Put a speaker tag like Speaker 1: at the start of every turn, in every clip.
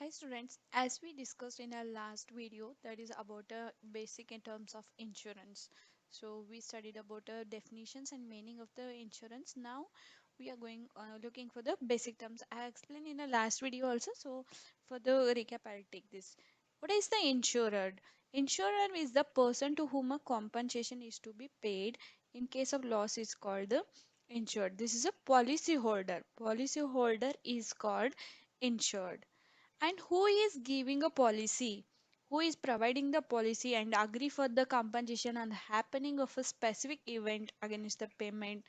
Speaker 1: Hi students, as we discussed in our last video that is about a basic in terms of insurance. So we studied about definitions and meaning of the insurance. Now we are going looking for the basic terms. I explained in the last video also. So for the recap, I'll take this. What is the insured? Insurer is the person to whom a compensation is to be paid in case of loss is called the insured. This is a policy holder. Policy holder is called insured. And who is giving a policy? Who is providing the policy and agree for the compensation on the happening of a specific event against the payment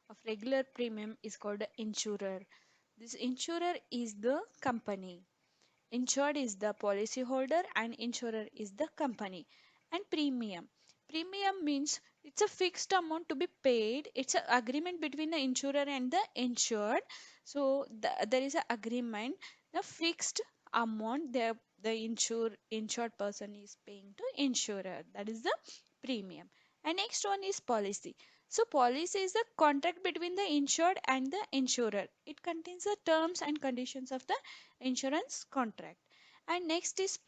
Speaker 1: of regular premium is called the insurer. This insurer is the company. Insured is the policy holder and insurer is the company. And premium. Premium means it's a fixed amount to be paid. It's an agreement between the insurer and the insured. So there is an agreement. The fixed amount the insured person is paying to insurer. That is the premium. And next one is policy. So policy is the contract between the insured and the insurer. It contains the terms and conditions of the insurance contract. And next is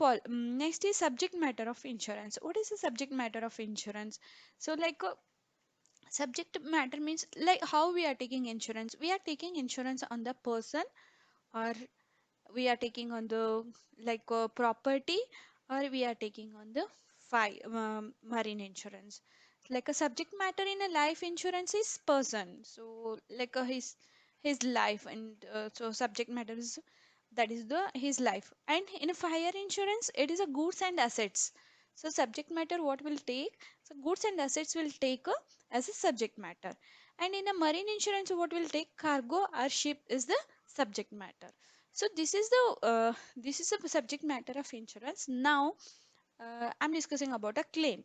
Speaker 1: subject matter of insurance. What is the subject matter of insurance? So subject matter means like how we are taking insurance. We are taking insurance on the person, or we are taking on the property, or we are taking on the marine insurance. Like a subject matter in a life insurance is person, so his life, and so subject matter is that is the his life. And in a fire insurance it is a goods and assets. So subject matter what will take, so goods and assets will take as a subject matter. And in a marine insurance what will take, cargo or ship is the subject matter. So this is the subject matter of insurance. Now I'm discussing about a claim.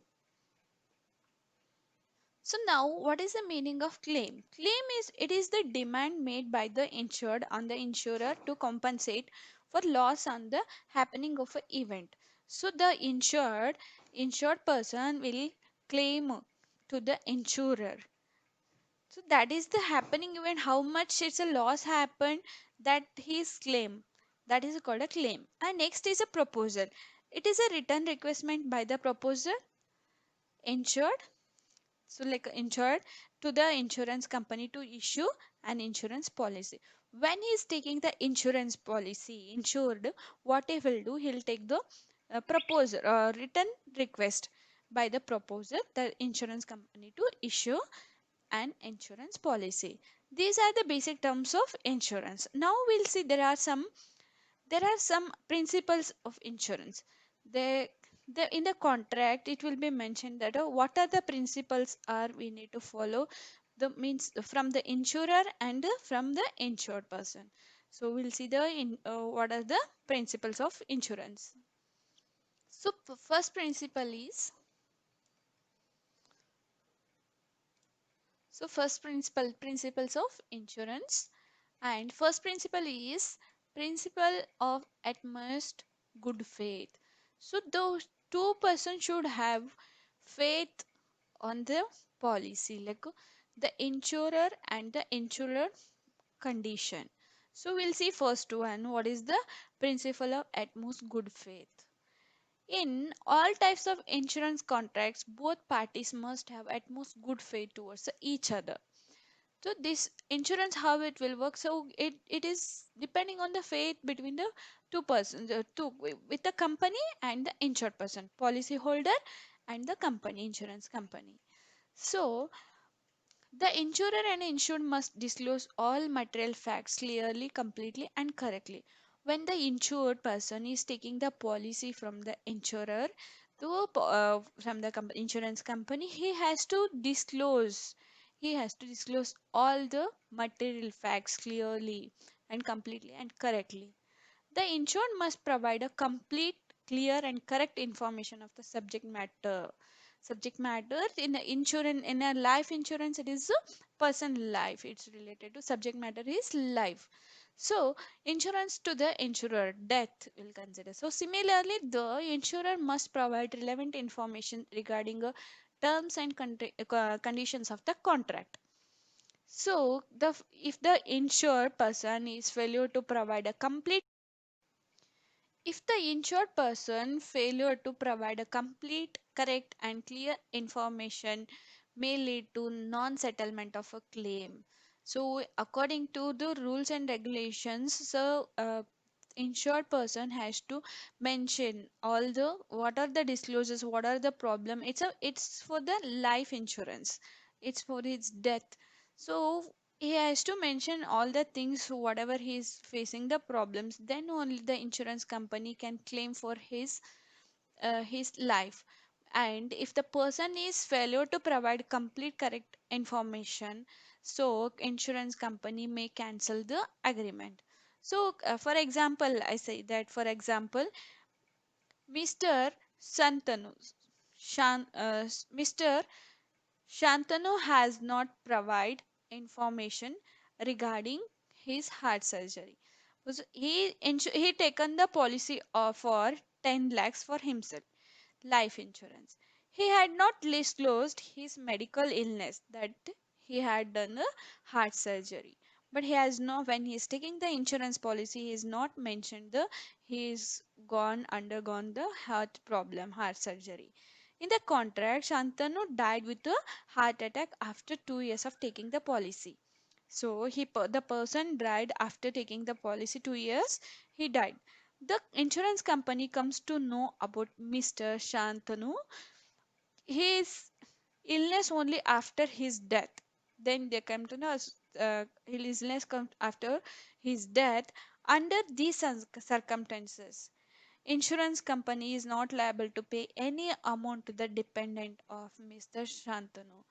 Speaker 1: So now what is the meaning of claim? Claim is it is the demand made by the insured on the insurer to compensate for loss on the happening of an event. So the insured person will claim to the insurer. So that is the happening event, how much it's a loss happened, that his claim. That is called a claim. And next is a proposal. It is a written requestment by the proposer insured. So like insured to the insurance company to issue an insurance policy. When he is taking the insurance policy, insured, what he will do, he'll take the proposer written request by the proposer, the insurance company to issue and insurance policy. These are the basic terms of insurance. Now we'll see there are some principles of insurance. They, in the contract it will be mentioned that what are the principles are we need to follow, the means from the insurer and from the insured person. So we'll see what are the principles of insurance. So first principle is, so first principles of insurance. And first principle is principle of utmost good faith. So those two persons should have faith on the policy, like the insurer and the insurer condition. So we'll see first one, what is the principle of utmost good faith. In all types of insurance contracts, both parties must have utmost good faith towards each other. So this insurance, how it will work, so it is depending on the faith between the two persons, with the company and the insured person, policy holder and the company, insurance company. So the insurer and insured must disclose all material facts clearly, completely and correctly. When the insured person is taking the policy from the insurer from the insurance company, he has to disclose all the material facts clearly and completely and correctly. The insured must provide a complete, clear, and correct information of the subject matter. Subject matter in the insurance, in a life insurance, it is a person life. It's related to subject matter is life. So insurance to the insurer, death will consider. So similarly, the insurer must provide relevant information regarding terms and conditions of the contract. So if the insured person is failure to provide a complete If the insured person failure to provide a complete, correct, and clear information may lead to non-settlement of a claim. So, according to the rules and regulations, insured person has to mention all the what are the disclosures, what are the problem. It's for the life insurance. It's for his death. So he has to mention all the things whatever he is facing the problems, then only the insurance company can claim for his life. And if the person is failure to provide complete correct information, so insurance company may cancel the agreement. So for example, I say that for example, Mr. Santanu Mr. Shantanu has not provided information regarding his heart surgery. He taken the policy for 10 lakhs for himself, life insurance. He had not disclosed his medical illness that he had done a heart surgery. But he has no, when he is taking the insurance policy, he is not mentioned the he is gone undergone the heart problem, heart surgery. In the contract, Shantanu died with a heart attack after 2 years of taking the policy. So the person died after taking the policy 2 years. He died. The insurance company comes to know about Mr. Shantanu his illness only after his death. Then they come to know his illness comes after his death. Under these circumstances, insurance company is not liable to pay any amount to the dependent of Mr. Shantanu,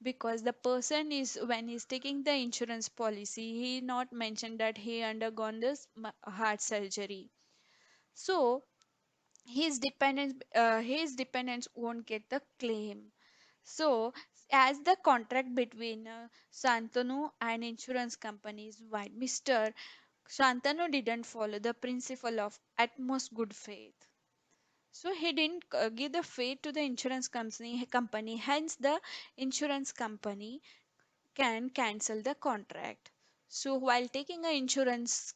Speaker 1: because the person is when he's taking the insurance policy he not mentioned that he undergone this heart surgery. So his dependents won't get the claim. So as the contract between Santanu and insurance companies wide, Mr. Shantanu didn't follow the principle of utmost good faith. So he didn't give the faith to the insurance company. Hence the insurance company can cancel the contract. So while taking a insurance,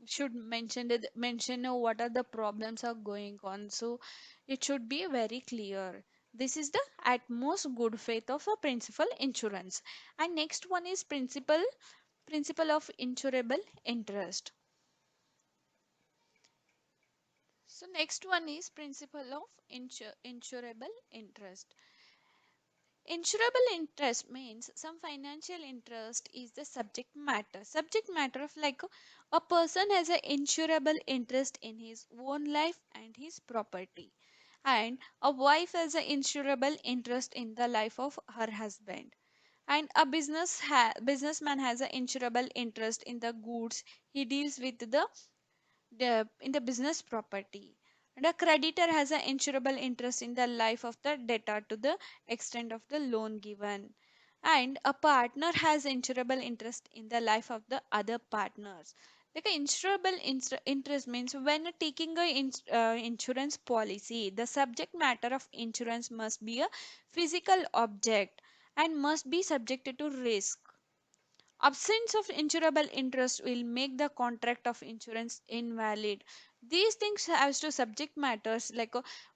Speaker 1: should mention what are the problems are going on. So it should be very clear. This is the utmost good faith of a principal insurance. And next one is principle of insurable interest. So next one is principle of insurable interest. Insurable interest means some financial interest is the subject matter. Subject matter of like a person has an insurable interest in his own life and his property. And a wife has an insurable interest in the life of her husband. And a businessman has an insurable interest in the goods he deals with in the business property. And a creditor has an insurable interest in the life of the debtor to the extent of the loan given. And a partner has insurable interest in the life of the other partners. Like a insurable interest means when taking a insurance policy, the subject matter of insurance must be a physical object and must be subjected to risk. Absence of insurable interest will make the contract of insurance invalid. These things has to subject matters like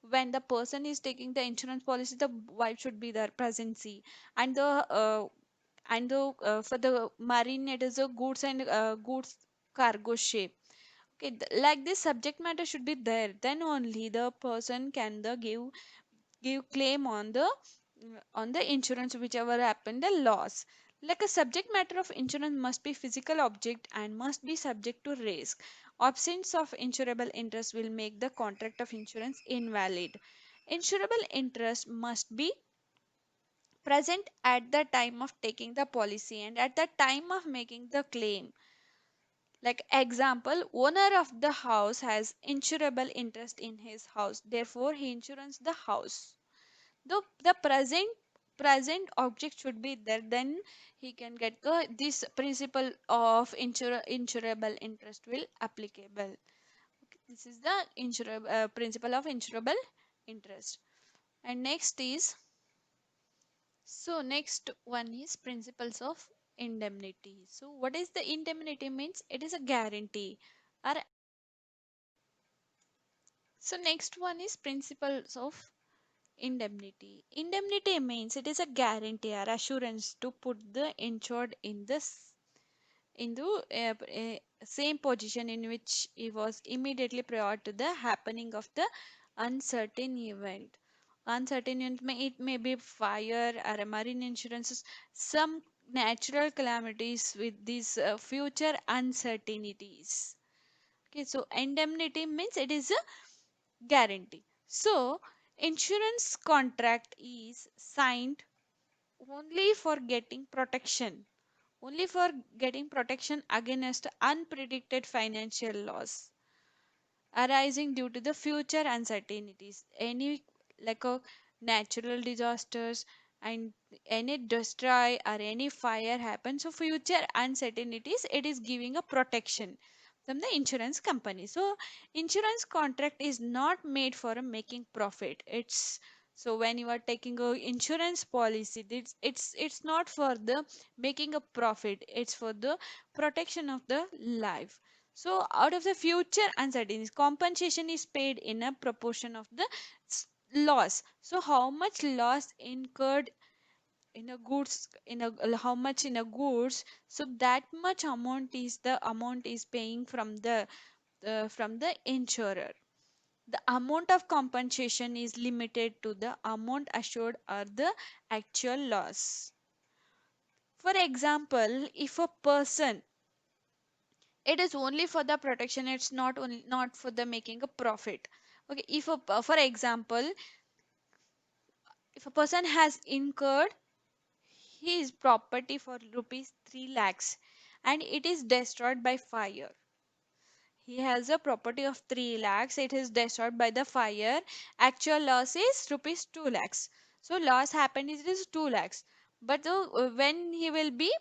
Speaker 1: when the person is taking the insurance policy, the wife should be there presency, and the for the marine it is a goods and goods cargo ship. Okay, like this subject matter should be there. Then only the person can give claim on the insurance whichever happened the loss. Like a subject matter of insurance must be physical object and must be subject to risk. Absence of insurable interest will make the contract of insurance invalid. Insurable interest must be present at the time of taking the policy and at the time of making the claim. Like example, owner of the house has insurable interest in his house, therefore he insures the house. The present object should be there, then he can get this principle of insurable interest will applicable. Okay, this is the principle of insurable interest. And next one is principles of indemnity. So what is the indemnity means? It is a guarantee or So next one is principles of indemnity. Indemnity means it is a guarantee or assurance to put the insured in the same position in which he was immediately prior to the happening of the uncertain event. Uncertain event it may be fire or a marine insurances, some natural calamities with these future uncertainties. Okay, so indemnity means it is a guarantee. So insurance contract is signed only for getting protection, only for getting protection against unpredicted financial loss arising due to the future uncertainties, any like a natural disasters and any destroy or any fire happens. So future uncertainties, it is giving a protection from the insurance company. So insurance contract is not made for a making profit. It's so when you are taking a insurance policy, it's not for the making a profit, it's for the protection of the life. So, out of the future uncertainties, compensation is paid in a proportion of the loss. So, how much loss incurred in a goods, in a how much in a goods? So that much amount is the amount is paying from the insurer. The amount of compensation is limited to the amount assured or the actual loss. For example, if a person, it is only for the protection, it's not for the making a profit. Okay, if for example, if a person has incurred his property for rupees 3 lakhs and it is destroyed by fire, he has a property of 3 lakhs, it is destroyed by the fire, actual loss is rupees 2 lakhs. So loss happened is 2 lakhs, but when he will be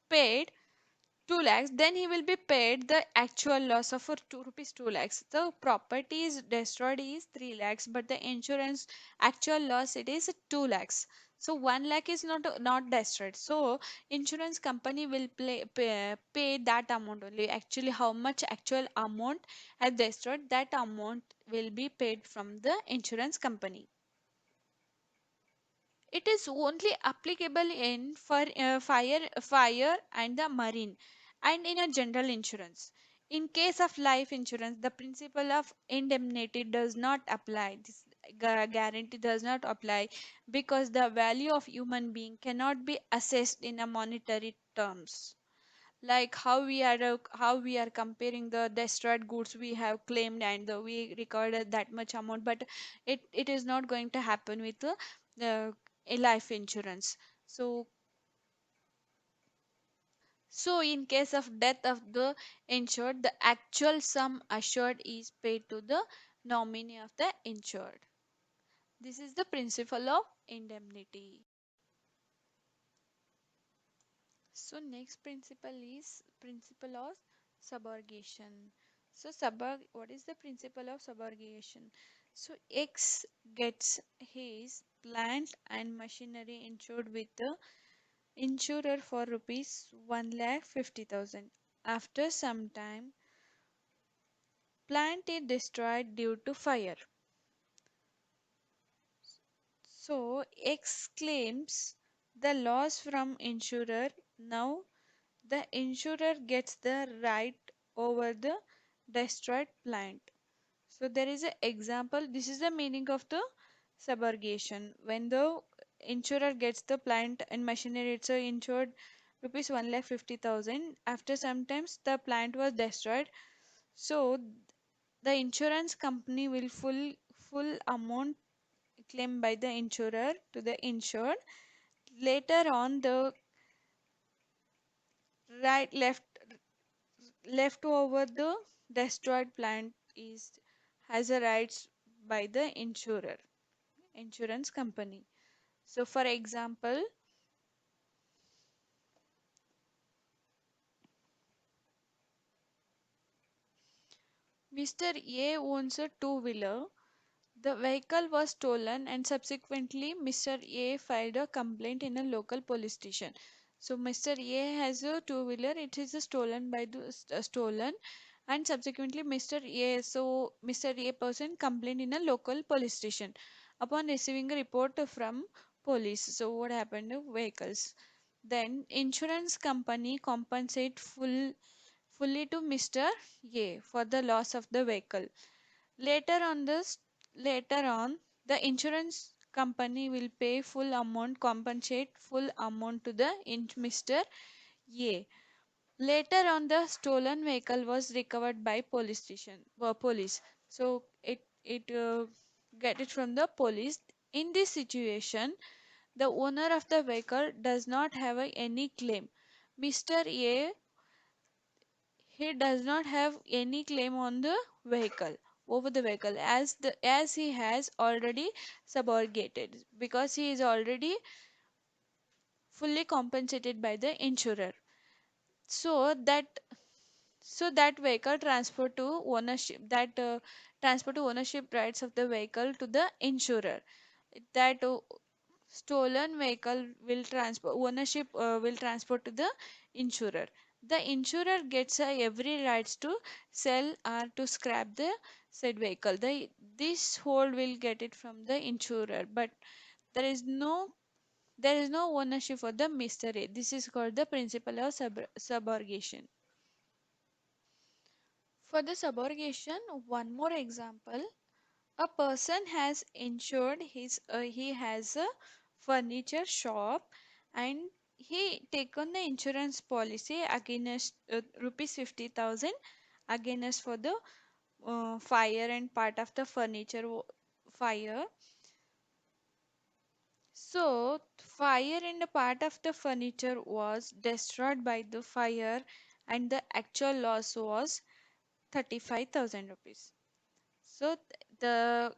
Speaker 1: paid 2 lakhs, then he will be paid the actual loss of for 2 rupees 2 lakhs. The property is destroyed is 3 lakhs, but the insurance actual loss it is 2 lakhs. So 1 lakh is not destroyed. So insurance company will pay that amount only. Actually, how much actual amount has destroyed, that amount will be paid from the insurance company. It is only applicable in for fire and the marine and in a general insurance. In case of life insurance, the principle of indemnity does not apply. This guarantee does not apply because the value of human being cannot be assessed in a monetary terms. Like how we are comparing the destroyed goods we have claimed and we recorded that much amount, but it is not going to happen with the a life insurance. So so in case of death of the insured, the actual sum assured is paid to the nominee of the insured. This is the principle of indemnity. So next principle is principle of subrogation. So what is the principle of subrogation? So X gets his plant and machinery insured with the insurer for rupees 1,50,000. After some time, plant is destroyed due to fire. So X claims the loss from insurer. Now the insurer gets the right over the destroyed plant. So there is an example. This is the meaning of the subrogation. When the insurer gets the plant and machinery, it's insured rupees 1,50,000. After sometimes the plant was destroyed. So the insurance company will full amount claimed by the insurer to the insured. Later on, the right left over the destroyed plant is has a rights by the insurance company. So for example, Mr. A owns a two-wheeler. The vehicle was stolen and subsequently Mr. A filed a complaint in a local police station. So Mr. A has a two-wheeler, it is stolen by the stolen, and subsequently Mr. A person complained in a local police station. Upon receiving a report from police, so what happened to vehicles? Then insurance company compensate fully to Mr. A for the loss of the vehicle. Later on this Later on, the insurance company will pay full amount, compensate full amount to the Mr. A. Later on, the stolen vehicle was recovered by police. So it get it from the police. In this situation, the owner of the vehicle does not have any claim. Mr. A, he does not have any claim on the vehicle over the vehicle, as he has already subrogated, because he is already fully compensated by the insurer. So that vehicle transfer to ownership that transfer to ownership rights of the vehicle to the insurer. That stolen vehicle will transfer ownership will transfer to the insurer. The insurer gets every rights to sell or to scrap the said vehicle. This hold will get it from the insurer, but there is no ownership for the Mr. A. This is called the principle of subrogation. For the subrogation, one more example. A person has insured he has a furniture shop, and he taken the insurance policy against rupees 50,000 against for the fire and part of the fire. So fire and a part of the furniture was destroyed by the fire, and the actual loss was 35,000 rupees. So a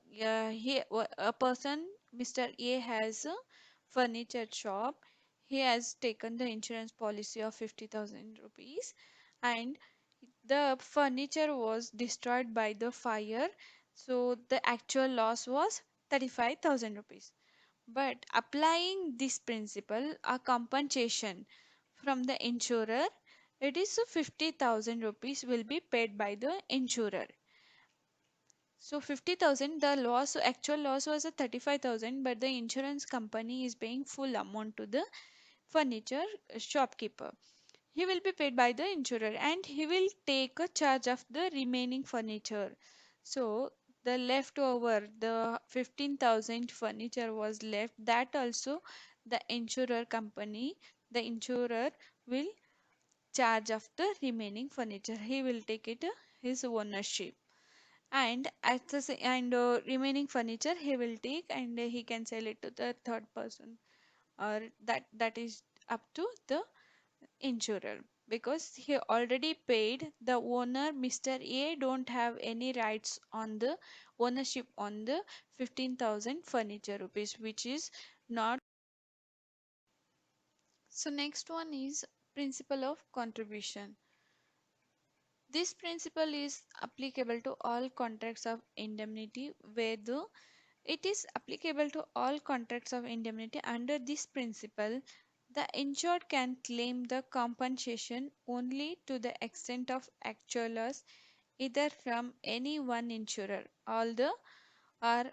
Speaker 1: person, Mr. A, has a furniture shop. He has taken the insurance policy of 50,000 rupees, and the furniture was destroyed by the fire. So the actual loss was 35,000 rupees. But applying this principle, a compensation from the insurer, it is 50,000 rupees will be paid by the insurer. So 50,000, the actual loss was a 35,000, but the insurance company is paying full amount to the furniture shopkeeper. He will be paid by the insurer, and he will take a charge of the remaining furniture. So the 15,000 furniture was left. That also the insurer will charge of the remaining furniture. He will take it his ownership, and remaining furniture he will take, and he can sell it to the third person, or that is up to the insurer, because he already paid. The owner, Mr. A, don't have any rights on the ownership on the 15,000 furniture rupees, which is not. So next one is principle of contribution. This principle is applicable to all contracts of indemnity where the It is applicable to all contracts of indemnity. Under this principle, the insured can claim the compensation only to the extent of actual loss, either from any one insurer or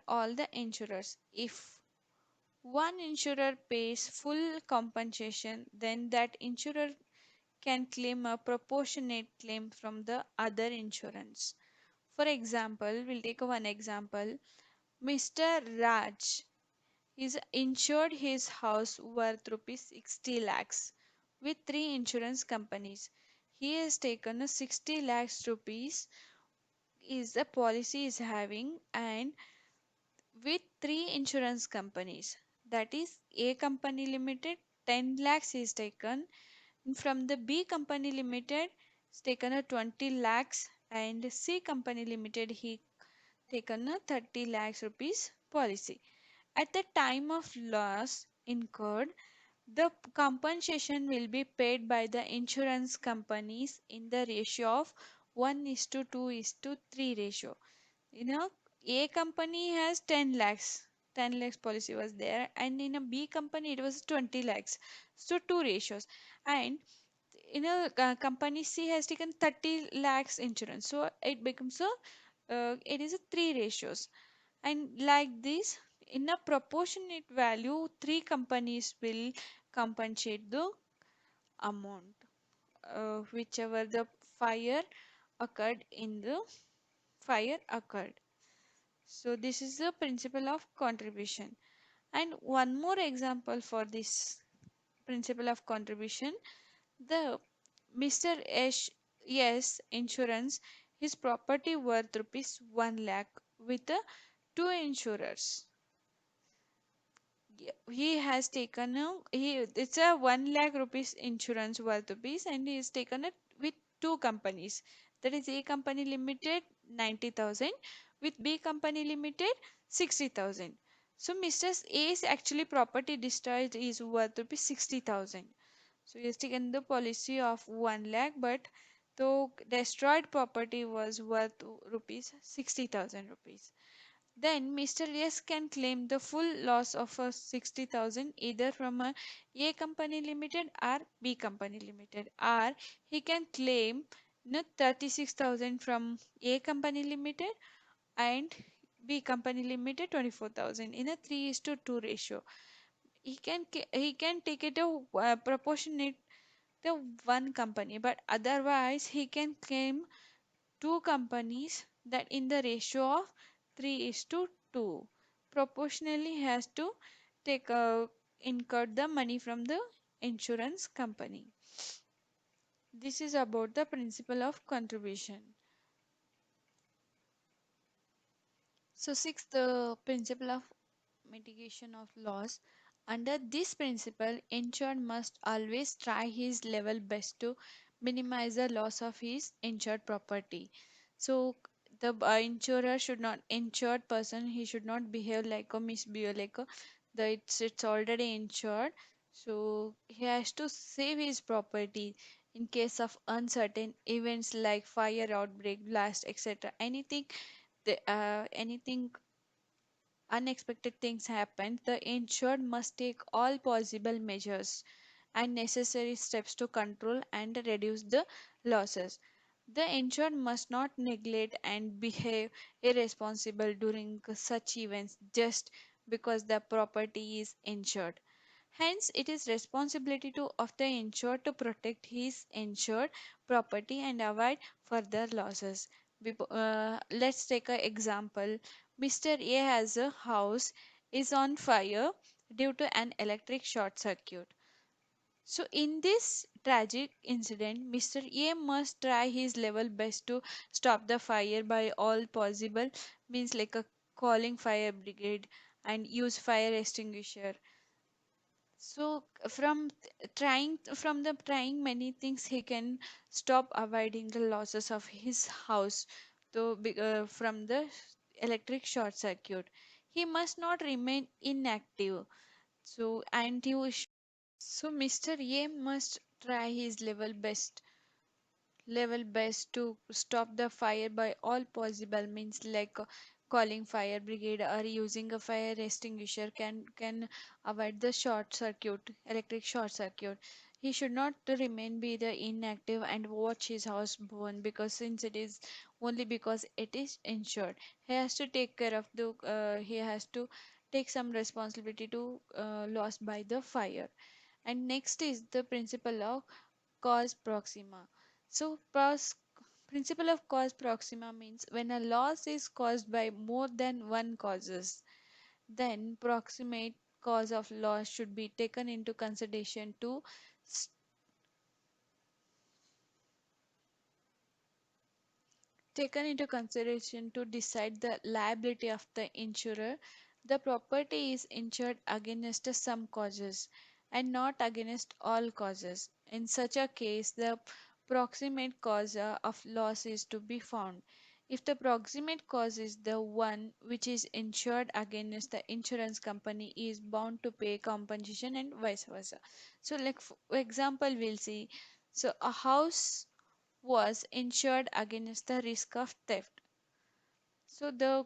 Speaker 1: all the insurers. If one insurer pays full compensation, then that insurer can claim a proportionate claim from the other insurance. For example, we'll take one example. Mr. Raj is insured his house worth rupees 60 lakhs with three insurance companies. He has taken a 60 lakhs rupees is the policy is having, and with three insurance companies, that is A company limited, 10 lakhs is taken, and from the B company limited is taken a 20 lakhs, and C company limited he taken a 30 lakhs rupees policy. At the time of loss incurred, the compensation will be paid by the insurance companies in the ratio of 1 is to 2 is to 3 ratio. You know, A company has 10 lakhs. 10 lakhs policy was there, and in a B company it was 20 lakhs. So two ratios. And company C has taken 30 lakhs insurance, so it becomes a it is a three ratios. And like this, in a proportionate value, three companies will compensate the amount, whichever the fire occurred in the fire occurred. So this is the principle of contribution. And one more example for this principle of contribution, the Mr. Yes insurance, his property worth rupees 1 lakh with the two insurers. He has taken a it's a 1 lakh rupees insurance worth rupees, and he has taken it with two companies, that is A company limited 90,000 with B company limited 60,000. So Mr. A's actually property destroyed is worth rupees 60,000. So he has taken the policy of 1 lakh, but the destroyed property was worth rupees 60,000 rupees. Then Mr. S can claim the full loss of a 60,000 either from A company limited or B company limited, or he can claim 36,000 from A company limited and B company limited 24,000 in a 3 is to 2 ratio. He can take it a proportionate to one company, but otherwise he can claim two companies that in the ratio of 3 is to 2. Proportionally has to take incur the money from the insurance company. This is about the principle of contribution. So sixth, the principle of mitigation of loss. Under this principle, insured must always try his level best to minimize the loss of his insured property. So the insurer should not insured person, he should not behave like a misbehave like a the it's already insured. So he has to save his property in case of uncertain events like fire outbreak, blast, etc. Anything unexpected things happen, the insured must take all possible measures and necessary steps to control and reduce the losses. The insured must not neglect and behave irresponsible during such events just because the property is insured. Hence, it is responsibility of the insured to protect his insured property and avoid further losses. Let's take an example. Mr. A has a house is on fire due to an electric short circuit. So in this tragic incident, Mr. A must try his level best to stop the fire by all possible means like a calling fire brigade and use fire extinguisher. So from the trying many things, he can stop avoiding the losses of his house from the electric short circuit. He must not remain inactive. So so Mr. A must try his level best to stop the fire by all possible means like calling fire brigade or using a fire extinguisher can avoid the short circuit electric short circuit. He should not remain be the inactive and watch his house burn because since it is only because it is insured, he has to take care of the he has to take some responsibility to loss by the fire. And next is the principle of cause proxima. So, principle of cause proxima means when a loss is caused by more than one causes, then proximate cause of loss should be s- taken into consideration to decide the liability of the insurer. The property is insured against some causes and not against all causes. In such a case, the proximate cause of loss is to be found. If the proximate cause is the one which is insured against, the insurance company is bound to pay compensation and vice versa. So, like for example, we'll see. So, a house was insured against the risk of theft. So the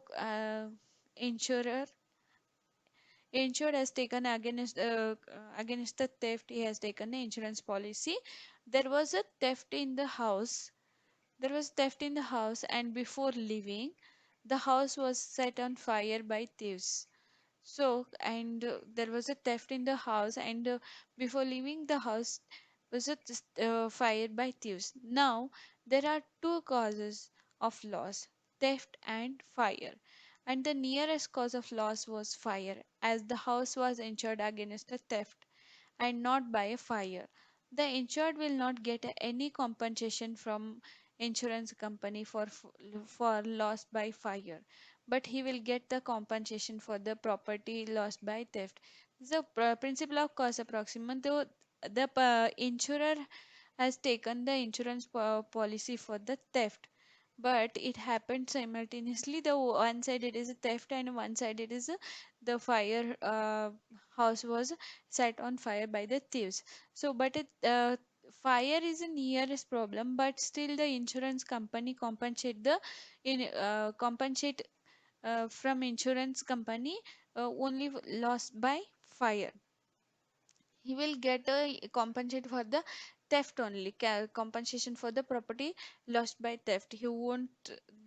Speaker 1: insurer insured has taken against the theft. He has taken the insurance policy There was a theft in the house. There was theft in the house, and before leaving, the house was set on fire by thieves. So, and there was a theft in the house, and before leaving the house was a fired by thieves. Now, there are two causes of loss: theft and fire. And the nearest cause of loss was fire, as the house was insured against the theft and not by a fire. The insured will not get any compensation from insurance company for loss by fire, but he will get the compensation for the property lost by theft. The principle of cost approximate, though the insurer has taken the insurance policy for the theft, but it happened simultaneously. The one side it is a theft, and one side it is the fire, house was set on fire by the thieves. So but fire is a nearest problem, but still the insurance company compensate from insurance company only lost by fire. He will get a compensate for the theft only, compensation for the property lost by theft. He won't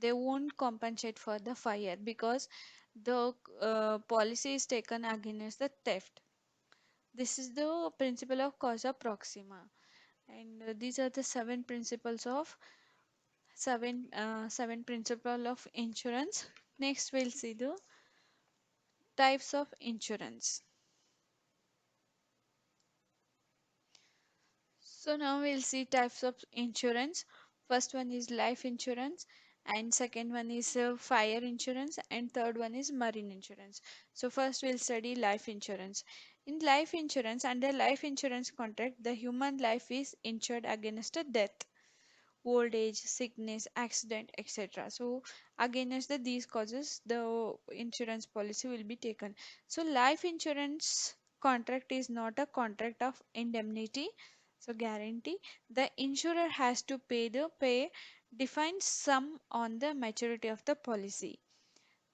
Speaker 1: They won't compensate for the fire, because the policy is taken against the theft. This is the principle of causa proxima, and these are the seven principle of insurance. Next, we'll see the types of insurance. So now we'll see types of insurance. First one is life insurance, and second one is fire insurance, and third one is marine insurance. So first we'll study life insurance. In life insurance, under life insurance contract, the human life is insured against a death, old age, sickness, accident, etc. So against these causes, the insurance policy will be taken. So life insurance contract is not a contract of indemnity, so guarantee. The insurer has to pay defined sum on the maturity of the policy.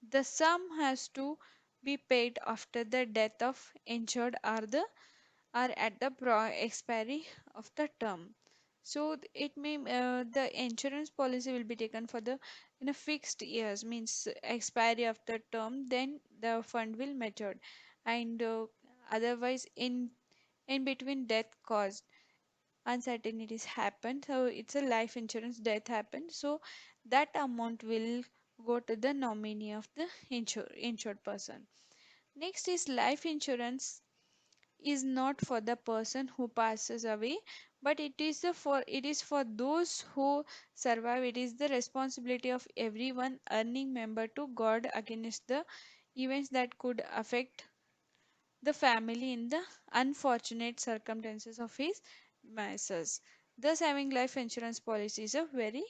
Speaker 1: The sum has to be paid after the death of insured or at the expiry of the term. So it may the insurance policy will be taken for the in a fixed years, means expiry of the term, then the fund will mature, and otherwise in between death caused uncertainties happen, so it's a life insurance, death happened, so that amount will go to the nominee of the insured person. Next is life insurance is not for the person who passes away, but it is for those who survive. It is the responsibility of everyone earning member to guard against the events that could affect the family in the unfortunate circumstances of his masses. Thus, having life insurance policy is a very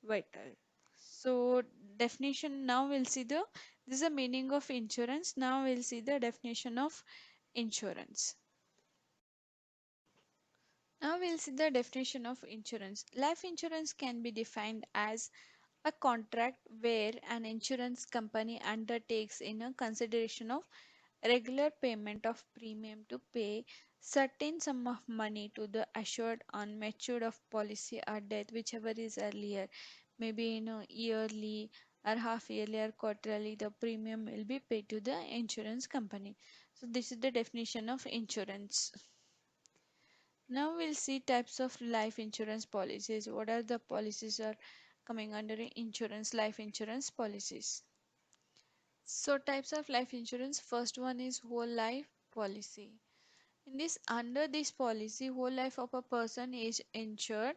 Speaker 1: vital. So, definition, now we'll see the this is the meaning of insurance. Now we'll see the definition of insurance. Now we'll see the definition of insurance. Life insurance can be defined as a contract where an insurance company undertakes in a consideration of regular payment of premium to pay certain sum of money to the assured on maturity of policy or death, whichever is earlier, maybe yearly or half yearly or quarterly, the premium will be paid to the insurance company. So this is the definition of insurance. Now we'll see types of life insurance policies. What are the policies are coming under insurance, life insurance policies? So types of life insurance. First one is whole life policy. In this, under this policy, whole life of a person is insured.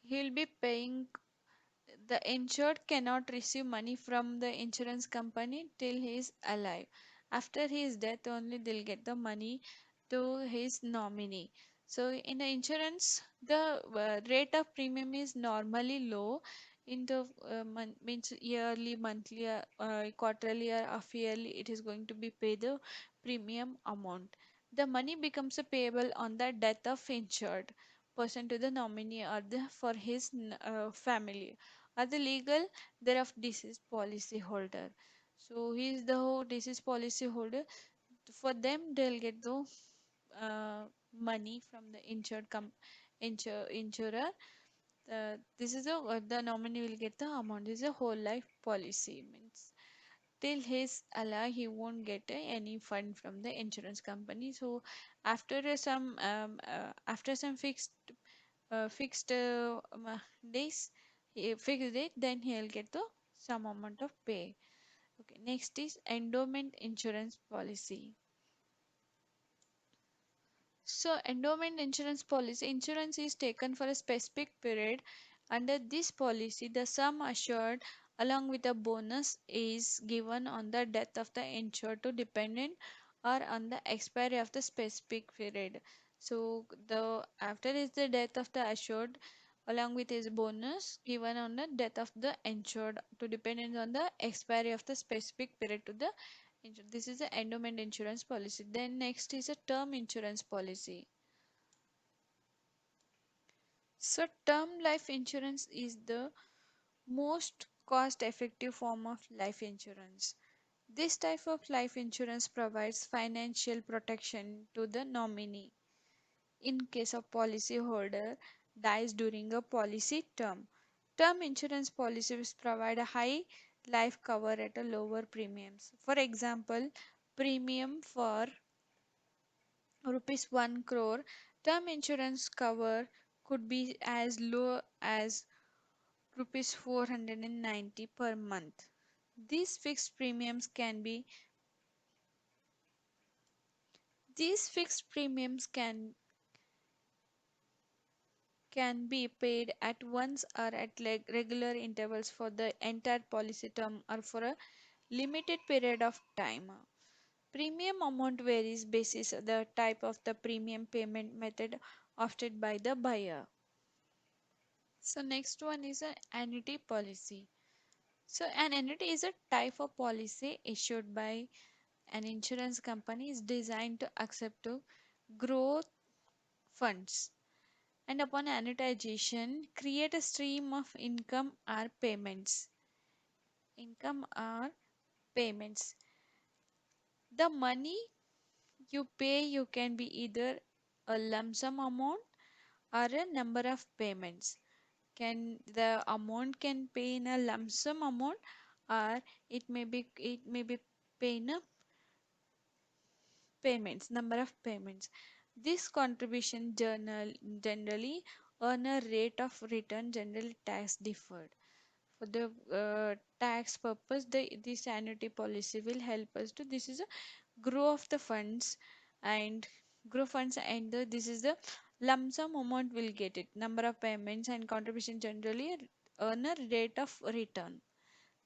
Speaker 1: He'll be paying. The insured cannot receive money from the insurance company till he is alive. After his death, only they'll get the money to his nominee. So, in the insurance, the rate of premium is normally low. In the means yearly, monthly, quarterly, or half yearly, it is going to be paid the premium amount. The money becomes payable on the death of insured person to the nominee or for his family, are the legal thereof deceased policy holder. So he is the whole deceased policy holder. For them, they'll get the money from the insured insurer. This is the nominee will get the amount. This is a whole life policy. Means till his Allah he won't get any fund from the insurance company. So after some fixed days, fixed date, then he'll get the some amount of pay. Okay, next is endowment insurance policy. So, endowment insurance policy insurance is taken for a specific period. Under this policy, the sum assured along with a bonus is given on the death of the insured to dependent or on the expiry of the specific period. So, the after is the death of the assured along with his bonus given on the death of the insured to dependent on the expiry of the specific period to the this is the endowment insurance policy. Then next is a term insurance policy. So term life insurance is the most cost effective form of life insurance. This type of life insurance provides financial protection to the nominee in case of policyholder dies during a policy term. Term insurance policies provide a high life cover at a lower premiums. For example, premium for rupees 1 crore, term insurance cover could be as low as rupees 490 per month. These fixed premiums can be these fixed premiums can be paid at once or at regular intervals for the entire policy term or for a limited period of time. Premium amount varies basis the type of the premium payment method opted by the buyer. So next one is an annuity policy. So an annuity is a type of policy issued by an insurance company is designed to accept to growth funds and upon annuitization create a stream of income or payments. The money you pay you can be either a lump sum amount or a number of payments. Can the amount can pay in a lump sum amount or it may be pay in a payments number of payments. This contribution generally earn a rate of return generally tax deferred. For the tax purpose, this annuity policy will help us to this is a grow of the funds and this is the lump sum amount will get it number of payments and contribution generally earn a rate of return.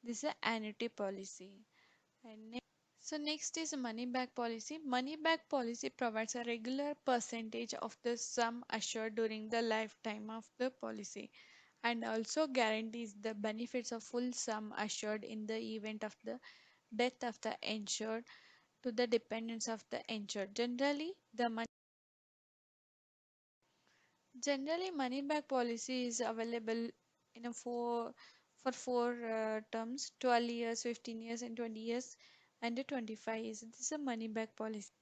Speaker 1: This is a annuity policy. And so next is money back policy. Money back policy provides a regular percentage of the sum assured during the lifetime of the policy and also guarantees the benefits of full sum assured in the event of the death of the insured to the dependents of the insured. Generally money back policy is available in a four terms: 12 years, 15 years, and 20 years, and a 25 years. This is a money back policy.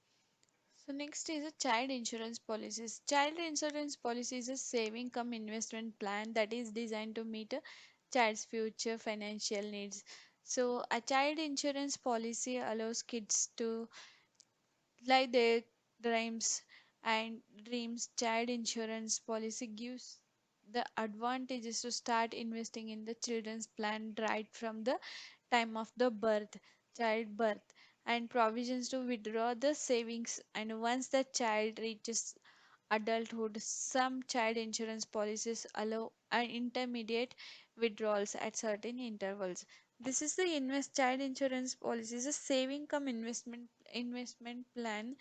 Speaker 1: So next is a child insurance policies. Child insurance policy is a saving come investment plan that is designed to meet a child's future financial needs. So a child insurance policy allows kids to live their dreams. Child insurance policy gives the advantages to start investing in the children's plan right from the time of the childbirth, and provisions to withdraw the savings and once the child reaches adulthood. Some child insurance policies allow an intermediate withdrawals at certain intervals. This is the invest child insurance policy is a saving come investment plan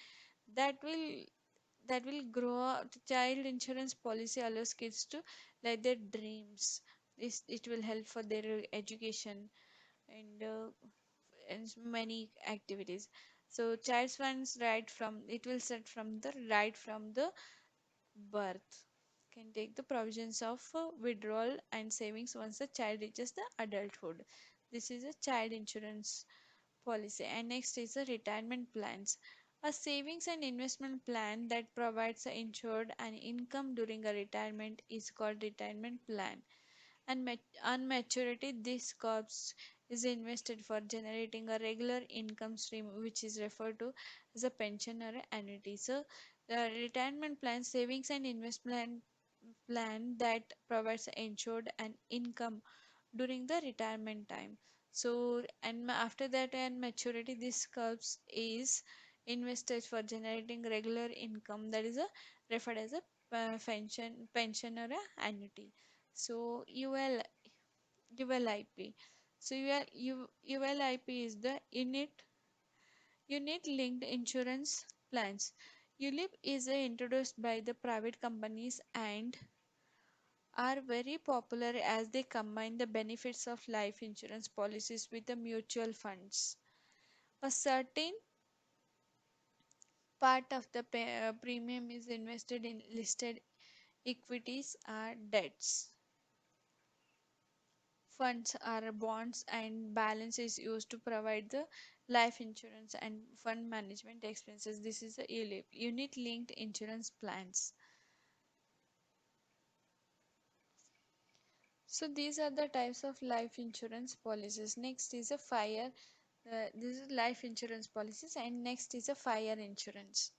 Speaker 1: that will grow up. The child insurance policy allows kids to let their dreams. It will help for their education and many activities. So child's funds right from it will set from the right from the birth can take the provisions of withdrawal and savings once the child reaches the adulthood. This is a child insurance policy. And next is the retirement plans. A savings and investment plan that provides the insured an income during a retirement is called retirement plan. And on maturity, this corpse is invested for generating a regular income stream, which is referred to as a pension or a annuity. So, the retirement plan, savings and investment plan that provides insured an income during the retirement time. So, and after that and maturity, this curves is invested for generating regular income, that is a referred as a pension or a annuity. So, ULIP. So, ULIP is the unit linked insurance plans. ULIP is introduced by the private companies and are very popular as they combine the benefits of life insurance policies with the mutual funds. A certain part of the premium is invested in listed equities or debts. Funds are bonds, and balance is used to provide the life insurance and fund management expenses. This is the ULIP, unit linked insurance plans. So these are the types of life insurance policies. Next is a fire. This is life insurance policies, and next is a fire insurance.